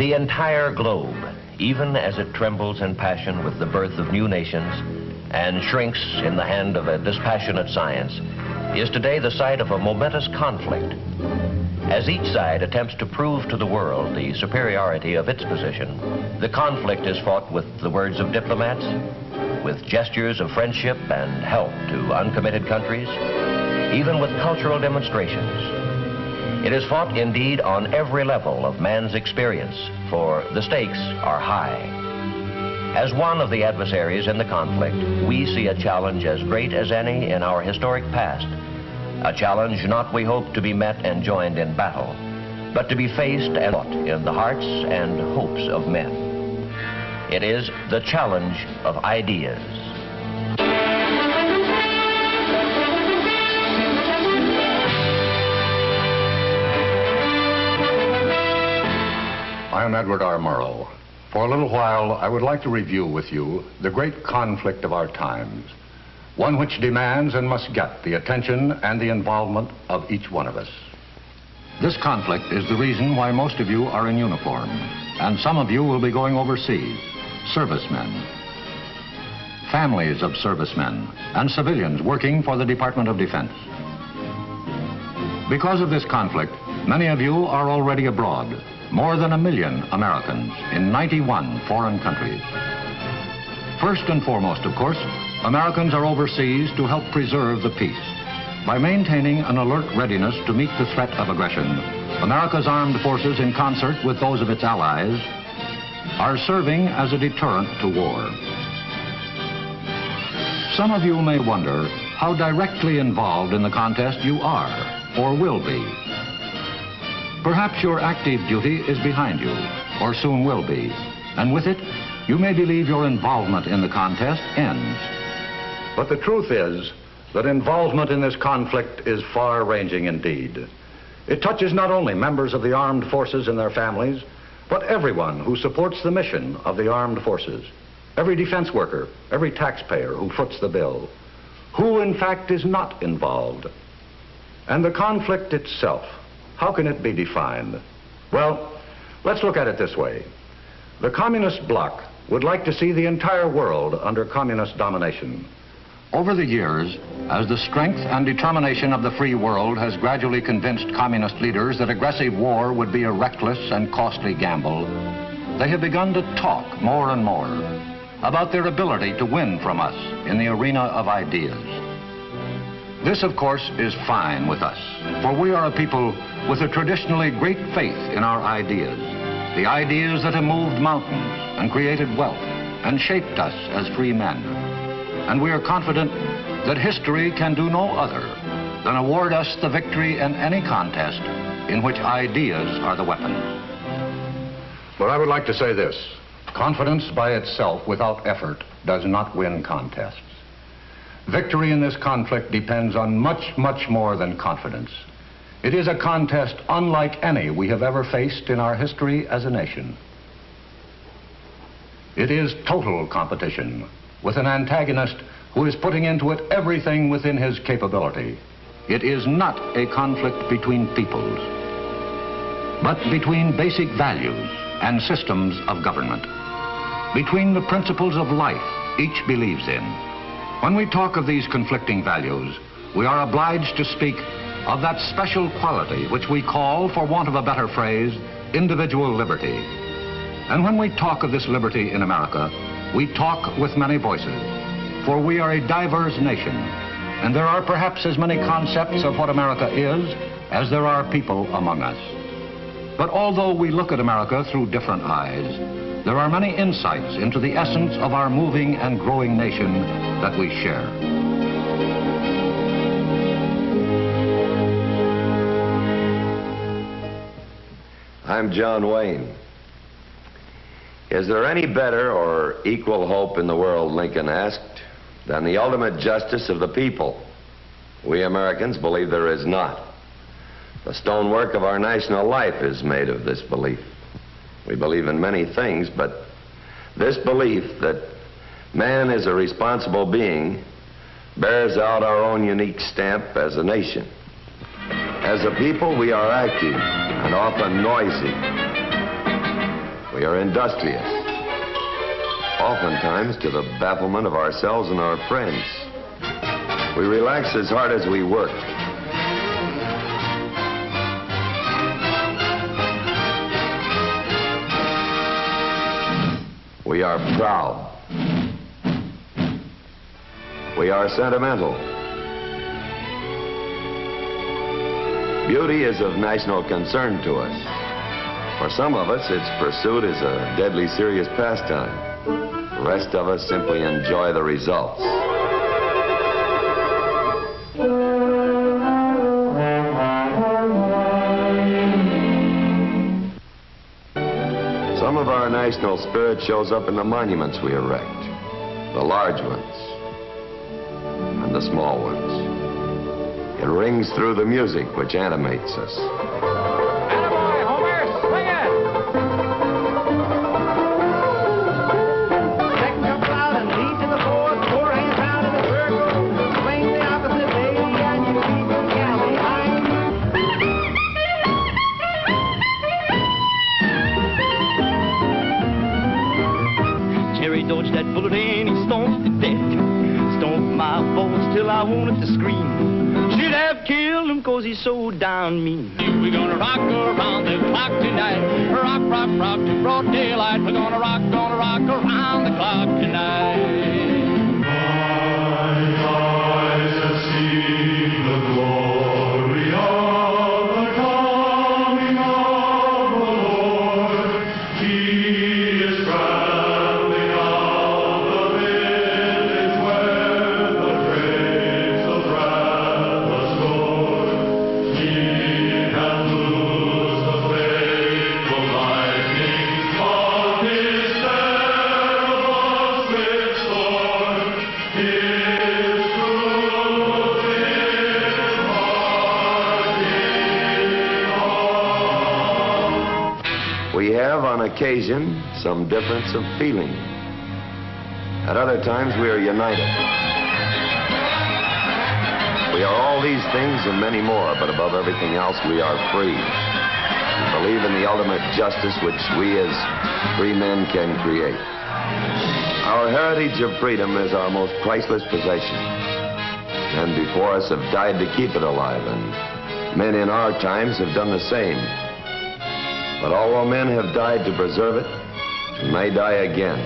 The entire globe, even as it trembles in passion with the birth of new nations and shrinks in the hand of a dispassionate science, is today the site of a momentous conflict. As each side attempts to prove to the world the superiority of its position, the conflict is fought with the words of diplomats, with gestures of friendship and help to uncommitted countries, even with cultural demonstrations. It is fought indeed on every level of man's experience, for the stakes are high. As one of the adversaries in the conflict, we see a challenge as great as any in our historic past. A challenge not, we hope, to be met and joined in battle, but to be faced and fought in the hearts and hopes of men. It is the challenge of ideas. I am Edward R. Murrow. For a little while, I would like to review with you the great conflict of our times, one which demands and must get the attention and the involvement of each one of us. This conflict is the reason why most of you are in uniform, and some of you will be going overseas, servicemen, families of servicemen, and civilians working for the Department of Defense. Because of this conflict, many of you are already abroad. More than 1 million Americans in 91 foreign countries. First and foremost, of course, Americans are overseas to help preserve the peace. By maintaining an alert readiness to meet the threat of aggression, America's armed forces, in concert with those of its allies, are serving as a deterrent to war. Some of you may wonder how directly involved in the contest you are, or will be. Perhaps your active duty is behind you, or soon will be, and with it, you may believe your involvement in the contest ends. But the truth is that involvement in this conflict is far-ranging indeed. It touches not only members of the armed forces and their families, but everyone who supports the mission of the armed forces, every defense worker, every taxpayer who foots the bill. Who, in fact, is not involved? And the conflict itself, how can it be defined? Well, let's look at it this way. The communist bloc would like to see the entire world under communist domination. Over the years, as the strength and determination of the free world has gradually convinced communist leaders that aggressive war would be a reckless and costly gamble, they have begun to talk more and more about their ability to win from us in the arena of ideas. This, of course, is fine with us, for we are a people with a traditionally great faith in our ideas, the ideas that have moved mountains and created wealth and shaped us as free men. And we are confident that history can do no other than award us the victory in any contest in which ideas are the weapon. But I would like to say this: confidence by itself without effort does not win contests. Victory in this conflict depends on much, much more than confidence. It is a contest unlike any we have ever faced in our history as a nation. It is total competition with an antagonist who is putting into it everything within his capability. It is not a conflict between peoples, but between basic values and systems of government, between the principles of life each believes in. When we talk of these conflicting values, we are obliged to speak of that special quality which we call, for want of a better phrase, individual liberty. And when we talk of this liberty in America, we talk with many voices, for we are a diverse nation, and there are perhaps as many concepts of what America is as there are people among us. But although we look at America through different eyes, there are many insights into the essence of our moving and growing nation that we share. I'm John Wayne. Is there any better or equal hope in the world, Lincoln asked, than the ultimate justice of the people? We Americans believe there is not. The stonework of our national life is made of this belief. We believe in many things, but this belief that man is a responsible being bears out our own unique stamp as a nation. As a people, we are active and often noisy. We are industrious, oftentimes to the bafflement of ourselves and our friends. We relax as hard as we work. We are proud. We are sentimental. Beauty is of national concern to us. For some of us, its pursuit is a deadly serious pastime. The rest of us simply enjoy the results. Some of our national spirit shows up in the monuments we erect, the large ones and the small ones. It rings through the music which animates us. Attaboy, Homer, swing it! Second jump out and lead to the fourth, 4 hands down in the circle. Swing the opposite baby and you keep the gal behind. Jerry dodged that bullet and he stomped the deck. Stomped my balls till I wanted to scream. Should have killed him 'cause he's so darn mean. We're gonna rock around the clock tonight. Rock, rock, rock to broad daylight. We're gonna rock around the clock tonight. My eyes have seen the glory of the coming of the Lord. He is traveling out the village where the grapes of wrath was stored. He hath loosed the fateful lightnings of his terrible swift sword. His truth is We have, on occasion, some difference of feeling. At other times, we are united. We are all these things and many more, but above everything else, we are free. We believe in the ultimate justice which we as free men can create. Our heritage of freedom is our most priceless possession. Men before us have died to keep it alive, and men in our times have done the same. But although men have died to preserve it, we may die again.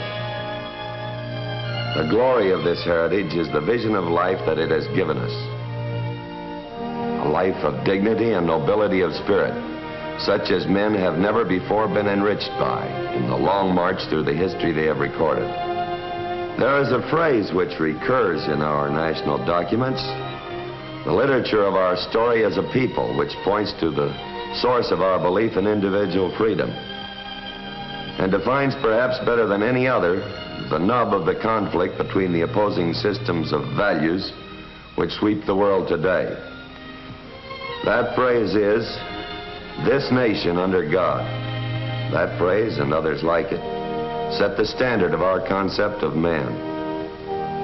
The glory of this heritage is the vision of life that it has given us. A life of dignity and nobility of spirit, such as men have never before been enriched by in the long march through the history they have recorded. There is a phrase which recurs in our national documents, the literature of our story as a people, which points to the source of our belief in individual freedom, and defines perhaps better than any other the nub of the conflict between the opposing systems of values which sweep the world today. That phrase is, "This nation under God." That phrase and others like it set the standard of our concept of man.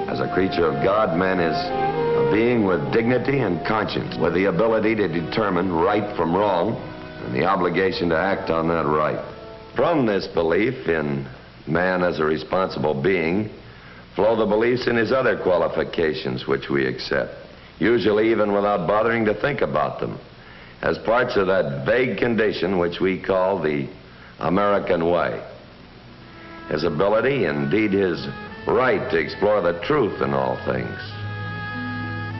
As a creature of God, man is a being with dignity and conscience, with the ability to determine right from wrong and the obligation to act on that right. From this belief in man as a responsible being flow the beliefs in his other qualifications which we accept, usually even without bothering to think about them, as parts of that vague condition which we call the American way. His ability, indeed his right to explore the truth in all things.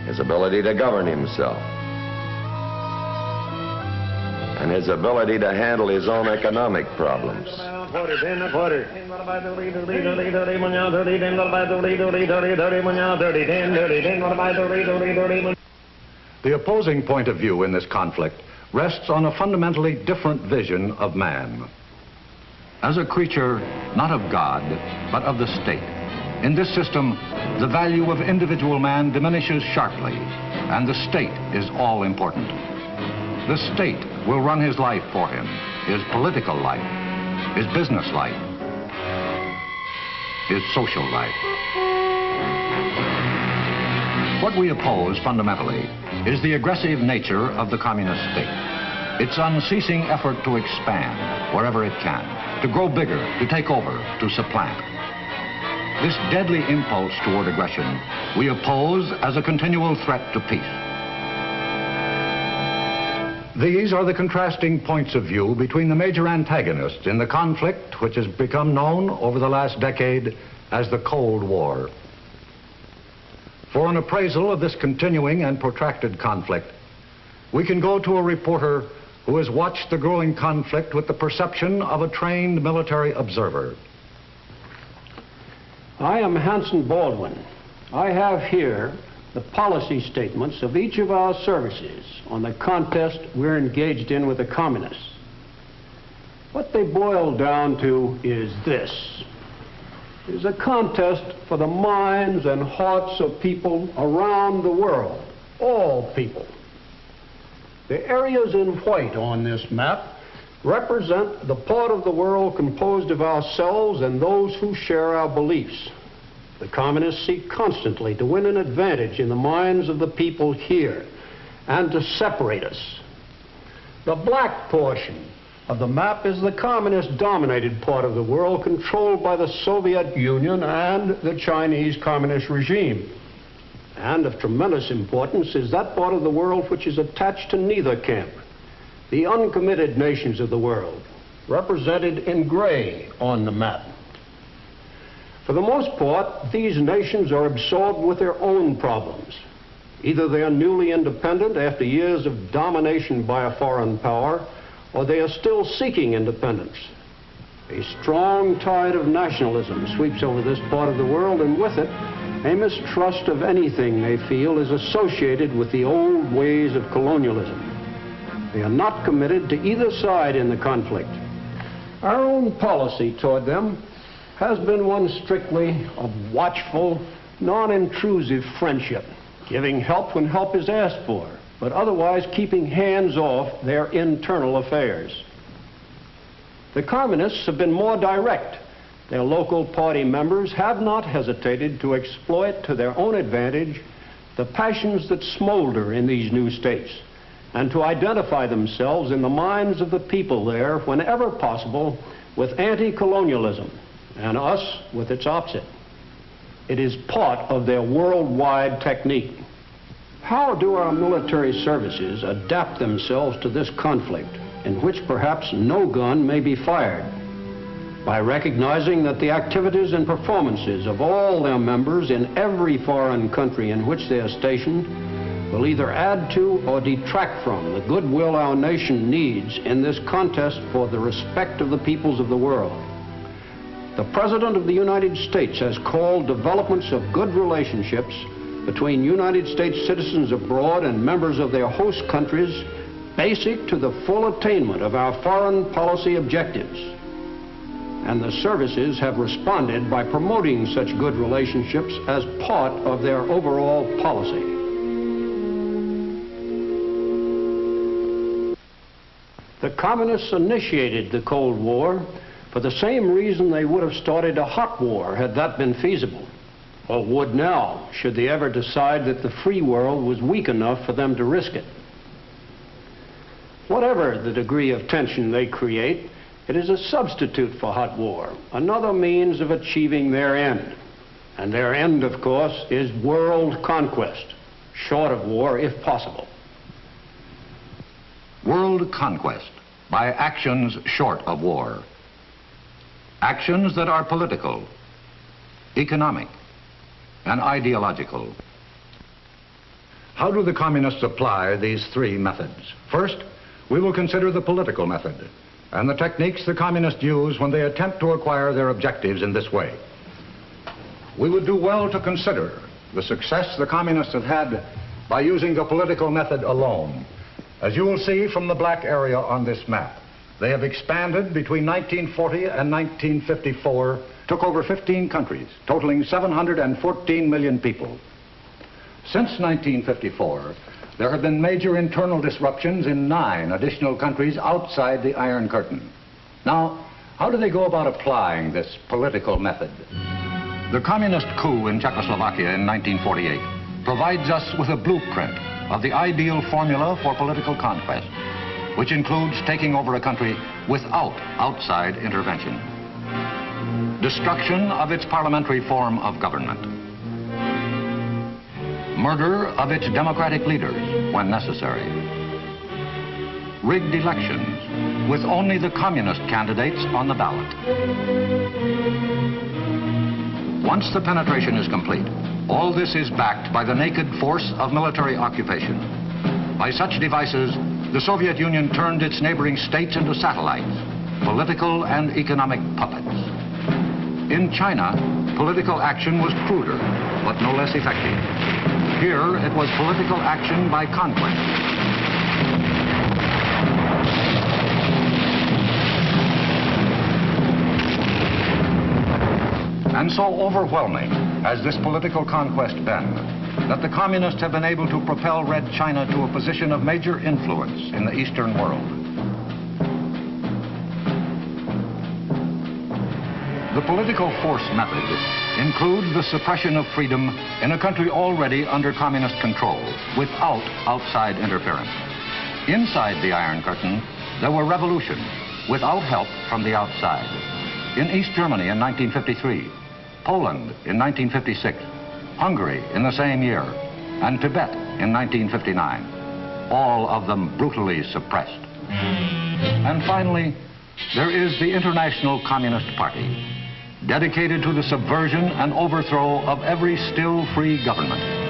His ability to govern himself. And his ability to handle his own economic problems. The opposing point of view in this conflict rests on a fundamentally different vision of man. As a creature not of God, but of the state. In this system, the value of individual man diminishes sharply, and the state is all important. The state will run his life for him, his political life, his business life, his social life. What we oppose fundamentally is the aggressive nature of the communist state. its unceasing effort to expand wherever it can, to grow bigger, to take over, to supplant. This deadly impulse toward aggression we oppose as a continual threat to peace. These are the contrasting points of view between the major antagonists in the conflict which has become known over the last decade as the Cold War. For an appraisal of this continuing and protracted conflict, we can go to a reporter who has watched the growing conflict with the perception of a trained military observer. I am Hanson Baldwin. I have here the policy statements of each of our services on the contest we're engaged in with the communists. What they boil down to is this. It is a contest for the minds and hearts of people around the world, all people. The areas in white on this map represent the part of the world composed of ourselves and those who share our beliefs. The communists seek constantly to win an advantage in the minds of the people here and to separate us. The black portion of the map is the communist-dominated part of the world controlled by the Soviet Union and the Chinese Communist regime. And of tremendous importance is that part of the world which is attached to neither camp, the uncommitted nations of the world, represented in gray on the map. For the most part, these nations are absorbed with their own problems. Either they are newly independent after years of domination by a foreign power, or they are still seeking independence. A strong tide of nationalism sweeps over this part of the world, and with it, a mistrust of anything they feel is associated with the old ways of colonialism. They are not committed to either side in the conflict. Our own policy toward them has been one strictly of watchful, non-intrusive friendship, giving help when help is asked for, but otherwise keeping hands off their internal affairs. The communists have been more direct. Their local party members have not hesitated to exploit to their own advantage the passions that smolder in these new states, and to identify themselves in the minds of the people there, whenever possible, with anti-colonialism, and us with its opposite. It is part of their worldwide technique. How do our military services adapt themselves to this conflict, in which perhaps no gun may be fired? By recognizing that the activities and performances of all their members in every foreign country in which they are stationed will either add to or detract from the goodwill our nation needs in this contest for the respect of the peoples of the world. The President of the United States has called developments of good relationships between United States citizens abroad and members of their host countries basic to the full attainment of our foreign policy objectives. And the services have responded by promoting such good relationships as part of their overall policy. The communists initiated the Cold War for the same reason they would have started a hot war had that been feasible, or would now, should they ever decide that the free world was weak enough for them to risk it. Whatever the degree of tension they create, it is a substitute for hot war, another means of achieving their end. And their end, of course, is world conquest, short of war if possible. World conquest by actions short of war. Actions that are political, economic, and ideological. How do the communists apply these three methods? First, we will consider the political method and the techniques the communists use when they attempt to acquire their objectives in this way. We would do well to consider the success the communists have had by using the political method alone. As you will see from the black area on this map, they have expanded between 1940 and 1954, took over 15 countries, totaling 714 million people. Since 1954, there have been major internal disruptions in 9 additional countries outside the Iron Curtain. Now, how do they go about applying this political method? The communist coup in Czechoslovakia in 1948 provides us with a blueprint of the ideal formula for political conquest, which includes taking over a country without outside intervention. Destruction of its parliamentary form of government. Murder of its democratic leaders when necessary. Rigged elections with only the communist candidates on the ballot. Once the penetration is complete, all this is backed by the naked force of military occupation. By such devices, the Soviet Union turned its neighboring states into satellites, political and economic puppets. In China, political action was cruder, but no less effective. Here, it was political action by conquest. And so overwhelming has this political conquest been that the communists have been able to propel Red China to a position of major influence in the Eastern world. The political force method includes the suppression of freedom in a country already under communist control without outside interference. Inside the Iron Curtain, there were revolutions without help from the outside. In East Germany in 1953, Poland in 1956, Hungary in the same year, and Tibet in 1959, all of them brutally suppressed. And finally, there is the International Communist Party, dedicated to the subversion and overthrow of every still free government.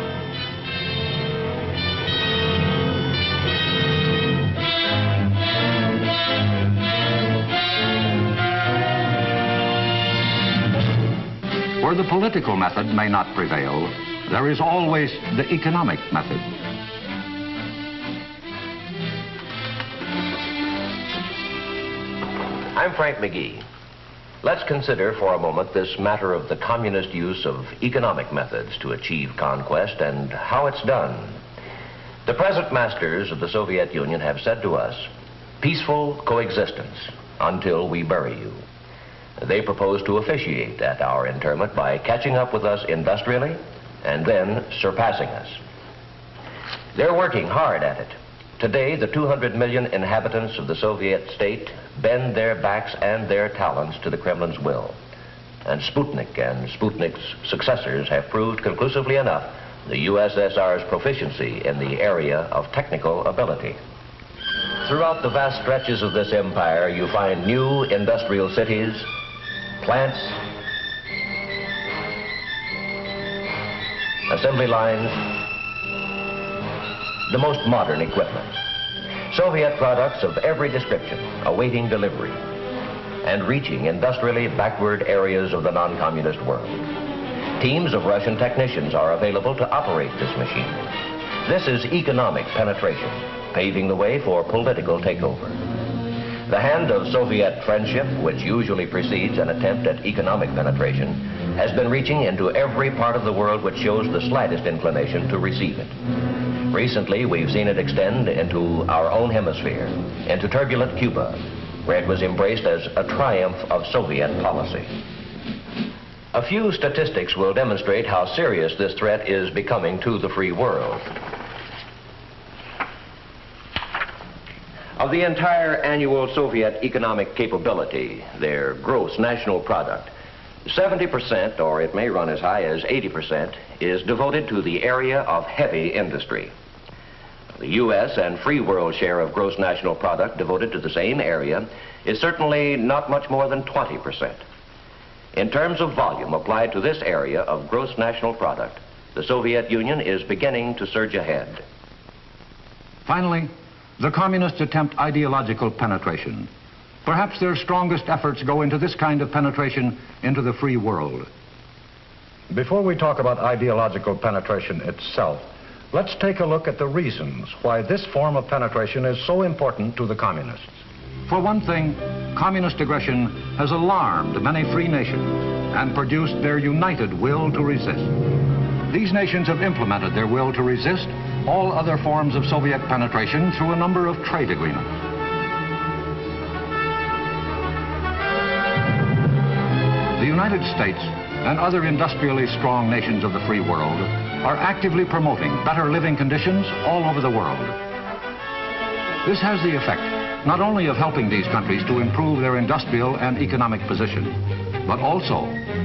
Where the political method may not prevail, there is always the economic method. I'm Frank McGee. Let's consider for a moment this matter of the communist use of economic methods to achieve conquest and how it's done. The present masters of the Soviet Union have said to us, peaceful coexistence until we bury you. They propose to officiate at our interment by catching up with us industrially and then surpassing us. They're working hard at it. Today, the 200 million inhabitants of the Soviet state bend their backs and their talents to the Kremlin's will. And Sputnik and Sputnik's successors have proved conclusively enough the USSR's proficiency in the area of technical ability. Throughout the vast stretches of this empire, you find new industrial cities, plants, assembly lines, the most modern equipment. Soviet products of every description awaiting delivery and reaching industrially backward areas of the non-communist world. Teams of Russian technicians are available to operate this machine. This is economic penetration, paving the way for political takeover. The hand of Soviet friendship, which usually precedes an attempt at economic penetration, has been reaching into every part of the world which shows the slightest inclination to receive it. Recently, we've seen it extend into our own hemisphere, into turbulent Cuba, where it was embraced as a triumph of Soviet policy. A few statistics will demonstrate how serious this threat is becoming to the free world. Of the entire annual Soviet economic capability, their gross national product, 70%, or it may run as high as 80%, is devoted to the area of heavy industry. The U.S. and free world share of gross national product devoted to the same area is certainly not much more than 20%. In terms of volume applied to this area of gross national product, the Soviet Union is beginning to surge ahead. Finally, the communists attempt ideological penetration. Perhaps their strongest efforts go into this kind of penetration into the free world. Before we talk about ideological penetration itself, let's take a look at the reasons why this form of penetration is so important to the communists. For one thing, communist aggression has alarmed many free nations and produced their united will to resist. These nations have implemented their will to resist all other forms of Soviet penetration through a number of trade agreements. The United States and other industrially strong nations of the free world are actively promoting better living conditions all over the world. This has the effect not only of helping these countries to improve their industrial and economic position, but also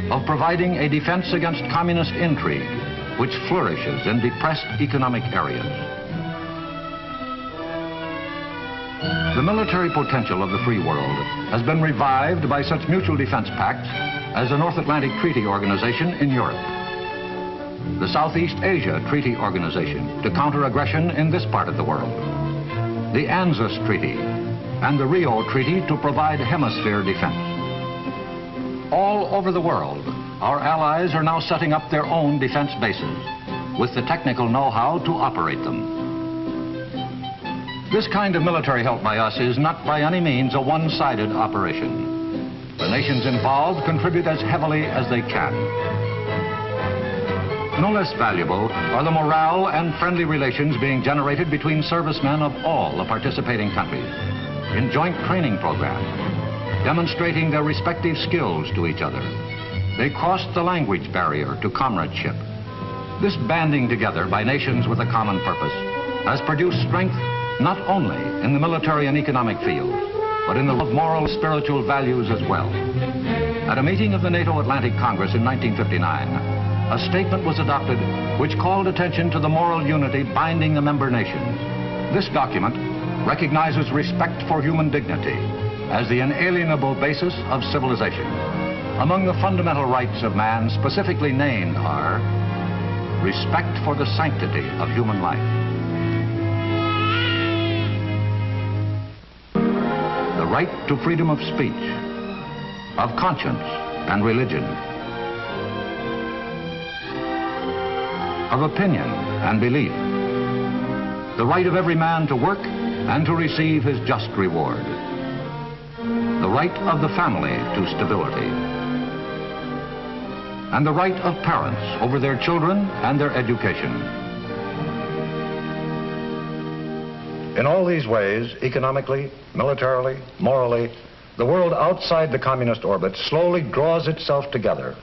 of providing a defense against communist intrigue, which flourishes in depressed economic areas. The military potential of the free world has been revived by such mutual defense pacts as the North Atlantic Treaty Organization in Europe, the Southeast Asia Treaty Organization to counter aggression in this part of the world, the ANZUS Treaty, and the Rio Treaty to provide hemisphere defense. All over the world, our allies are now setting up their own defense bases with the technical know-how to operate them. This kind of military help by us is not by any means a one-sided operation. The nations involved contribute as heavily as they can. No less valuable are the morale and friendly relations being generated between servicemen of all the participating countries in joint training programs, demonstrating their respective skills to each other. They crossed the language barrier to comradeship. This banding together by nations with a common purpose has produced strength not only in the military and economic fields, but in the moral, spiritual values as well. At a meeting of the NATO Atlantic Congress in 1959, a statement was adopted which called attention to the moral unity binding the member nations. This document recognizes respect for human dignity as the inalienable basis of civilization. Among the fundamental rights of man specifically named are respect for the sanctity of human life, the right to freedom of speech, of conscience and religion, of opinion and belief, the right of every man to work and to receive his just reward, the right of the family to stability, and the right of parents over their children and their education. In all these ways, economically, militarily, morally, the world outside the communist orbit slowly draws itself together.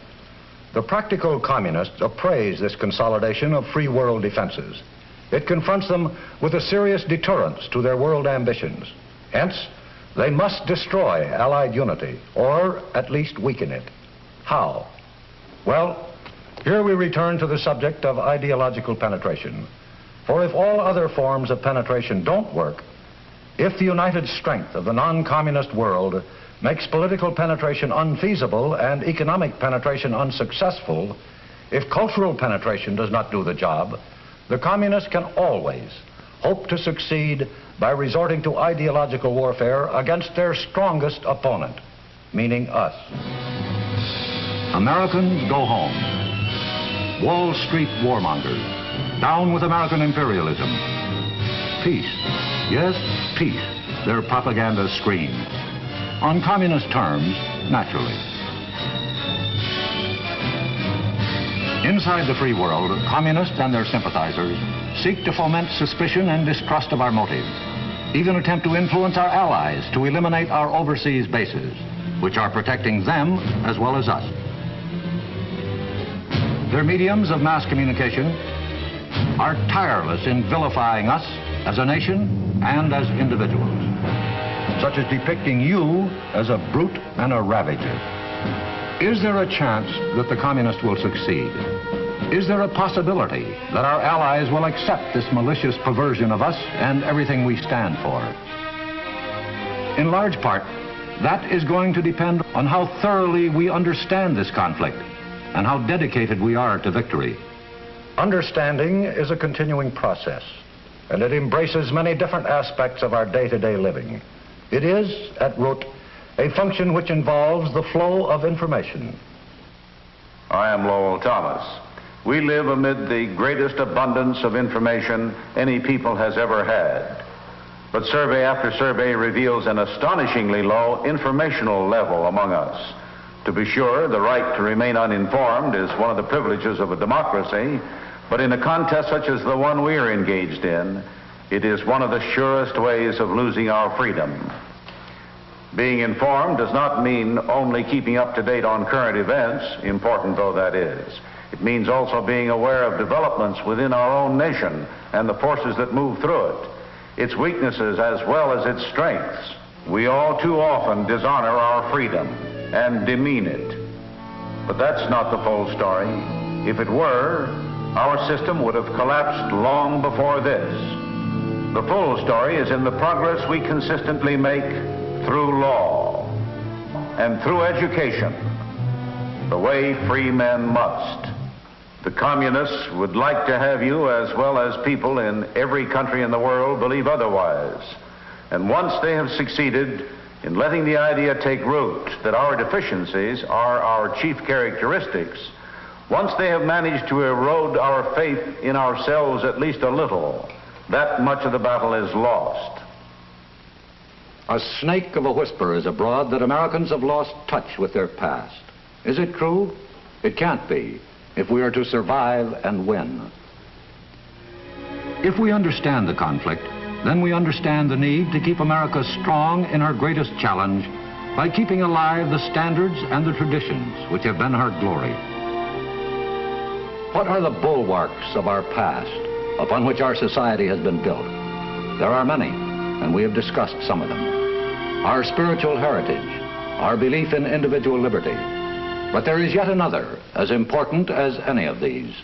The practical communists appraise this consolidation of free world defenses. It confronts them with a serious deterrence to their world ambitions. Hence, they must destroy Allied unity, or at least weaken it. How? Well, here we return to the subject of ideological penetration. For if all other forms of penetration don't work, if the united strength of the non-communist world makes political penetration unfeasible and economic penetration unsuccessful, if cultural penetration does not do the job, the communists can always hope to succeed by resorting to ideological warfare against their strongest opponent, meaning us. Americans go home. Wall Street warmongers, down with American imperialism. Peace, yes, peace, their propaganda screams. On communist terms, naturally. Inside the free world, communists and their sympathizers seek to foment suspicion and distrust of our motives, even attempt to influence our allies to eliminate our overseas bases, which are protecting them as well as us. Their mediums of mass communication are tireless in vilifying us as a nation and as individuals, such as depicting you as a brute and a ravager. Is there a chance that the communists will succeed? Is there a possibility that our allies will accept this malicious perversion of us and everything we stand for? In large part, that is going to depend on how thoroughly we understand this conflict and how dedicated we are to victory. Understanding is a continuing process, and it embraces many different aspects of our day-to-day living. It is, at root, a function which involves the flow of information. I am Lowell Thomas. We live amid the greatest abundance of information any people has ever had. But survey after survey reveals an astonishingly low informational level among us. To be sure, the right to remain uninformed is one of the privileges of a democracy, but in a contest such as the one we are engaged in, it is one of the surest ways of losing our freedom. Being informed does not mean only keeping up to date on current events, important though that is. It means also being aware of developments within our own nation and the forces that move through it. its weaknesses as well as its strengths, we all too often dishonor our freedom and demean it. But that's not the full story. If it were, our system would have collapsed long before this. The full story is in the progress we consistently make through law and through education, the way free men must. The communists would like to have you, as well as people in every country in the world, believe otherwise. And once they have succeeded in letting the idea take root that our deficiencies are our chief characteristics, once they have managed to erode our faith in ourselves at least a little, that much of the battle is lost. A snake of a whisper is abroad that Americans have lost touch with their past. Is it true? It can't be, if we are to survive and win. If we understand the conflict, then we understand the need to keep America strong in her greatest challenge by keeping alive the standards and the traditions which have been her glory. What are the bulwarks of our past upon which our society has been built? There are many, and we have discussed some of them. Our spiritual heritage, our belief in individual liberty. But there is yet another, as important as any of these.